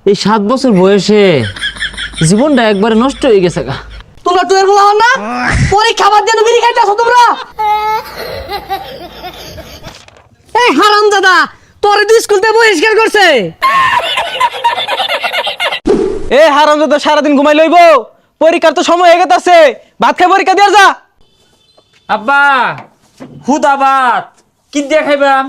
এই 7 বছর বয়সে জীবনটা একবারে নষ্ট হয়ে গেছে গা। তোমরা টুয়ের বলা হন না পরীক্ষা বাদ দিয়ে বিড়ি খাইতেছো তোমরা। এই হারামজাদা তোরে তো স্কুল থেকে বহিষ্কার করছে। এ হারামজাদা সারাদিন ঘুমাই লইব, পরীক্ষার তো সময় হয়ে গেছে, ভাত খাই পরীক্ষা দিয়ে যা। আব্বা হুদাবাদ কি দিয়ে খাইবাম?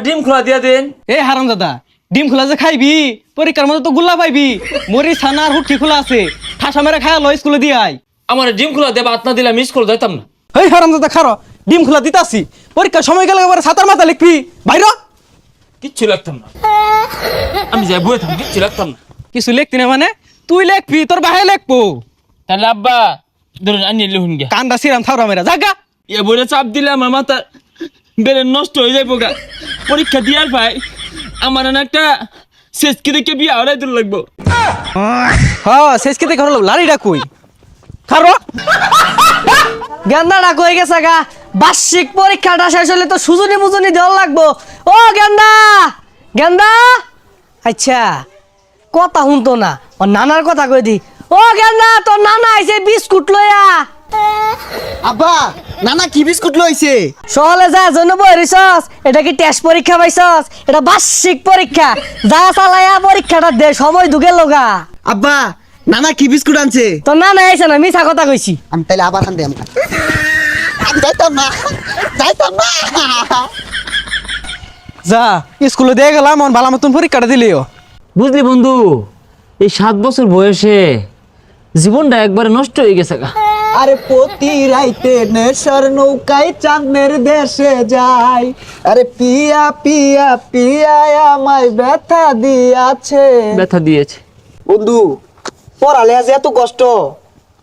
ডিম খোলা দিয়া দেন। এ হারামজাদা ডিম খোলা যে খাইবি, পরীক্ষার মধ্যে তো গুল্লা পাইবি। মরি ছানা আর হুটকি খোলা আছে, ঠাসা মেরে খায়া লো স্কুলে দিয়ে আই। আমার ডিম খোলা দেবা ভাত না দিলে মিস করে যাইতাম না। এই হারামজাদা খারো, ডিম খোলা দিতাছি, পরীক্ষার সময় গেলে এবারে ছাতার মাথা লিখবি বাইর। কিচ্ছু লাগতাম না, আমি যাই বয়ে থাকি, কিচ্ছু লাগতাম না। কিছু লিখতি না মানে? তুই লিখবি, তোর বাহে লিখবো। তাহলে আব্বা ধরুন আনি লিখুন গে। কান্দা সিরাম থাউরা মেরা জাগা। এ বইটা চাপ দিলে আমার মাথা বেড়ে নষ্ট হয়ে যাইব গা। পরীক্ষা দিয়ার ভাই আমার না একটা শেষকে দেখে বিয়ে হওয়াই দূর লাগবো। হ্যাঁ শেষকে দেখে হলো লাড়িটা কই খারো। গেন্দাটা কই গেছে গা? বার্ষিক পরীক্ষাটা শেষ হলে তো সুজনি মুজনি দেওয়া লাগবো। ও গেন্দা গেন্দা, আচ্ছা কথা শুনতো না, ও নানার কথা কই দি। ও গেন্দা তোর নানা আইছে বিস্কুট লইয়া। আব্বা নানা কি বিস্কুট লইছে? সহলে যা জন্য বইরিছস, এটা কি টেস্ট পরীক্ষা পাইছস? এটা বার্ষিক পরীক্ষা, যা চালায়া পরীক্ষাটা দে, সময় দুগে লগা। আব্বা নানা কি বিস্কুট আনছে? তোর নানা আইছে না, মিছা কথা কইছি। আমি তাইলে আবার আনতে আমি যাইতাম না, যাইতাম না। যা স্কুলে দিয়ে গেলাম, আমার ভালো মতন পরীক্ষাটা দিলিও। বুঝলি বন্ধু, এই 7 বছর বয়সে জীবনটা একবারে নষ্ট হয়ে গেছে গা। আরে প্রতি রাইতে নেশার নৌকায় চাঁদের দেশে যাই, আরে পিয়া পিয়া পিয়া আমায় ব্যথা দিয়াছে। ব্যথা দিয়েছে বন্ধু পড়ালে আজ এত কষ্ট,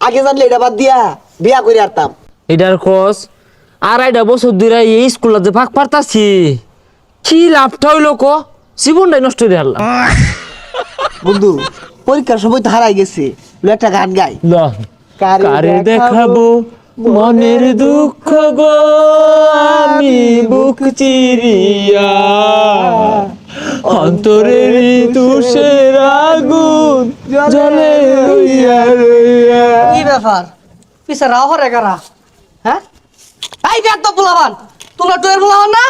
আগে জানলে এটা বাদ দিয়া বিয়া করে আরতাম। এটার খোঁজ 2.5 বছর ধরে এই স্কুলে যে ভাগ পারতাছি, কি লাভটা হইলো ক? জীবনটাই নষ্ট হয়ে হারলাম। বন্ধু পরীক্ষার সময় তো হারাই গেছে, একটা গান গাই। কারে দেখাবো মনের দুঃখ গো, আমি বুক চিরিয়া অন্তরের তুষের আগুন জ্বলে রইয়া রইয়া। কি ব্যাপার পিছে রাও হরে কারা? হ্যাঁ এই বেদ পোলাবান, তোমরা টুয়ের পোলাবান না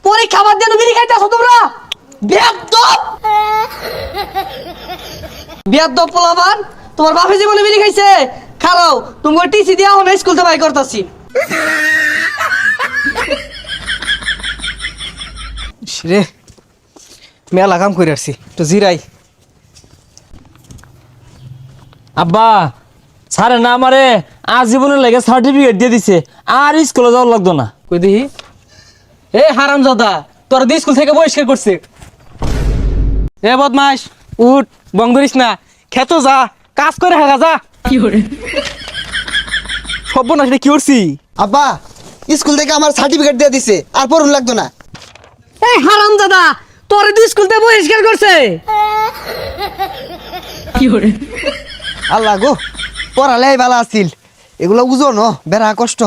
পরীক্ষা বাদ দিয়ে বিড়ি খাইতেছো তোমরা। বেদ পোলাবান, তোমার বাপে জীবনে বিড়ি খাইছে? খারাও তুমি টিসি দিয়া হন স্কুল থেকে বাই করতাছি। রে মেলা কাম করে আসছি, তো জিরাই। আব্বা স্যারে না আমারে আজীবনের লাগে সার্টিফিকেট দিয়ে দিছে, আর স্কুলে যাওয়ার লাগতো না। কই দেখি। এ হারামজাদা তোর দিয়ে স্কুল থেকে বহিষ্কার করছে। এ বদমাস উঠ, বং ধরিস না, খেতো যা, কাজ করে হাগা যা। কি করে সব না সেটা কি করছি? আব্বা স্কুল থেকে আমার সার্টিফিকেট দিয়ে দিছে, আর পড়ুন লাগতো না। এই হারামজাদা তোরে তো স্কুল থেকে বহিষ্কার করছে। আল্লাহ গো পড়ালে ভালো আছিল, এগুলো বুঝো ন বেড়া কষ্ট।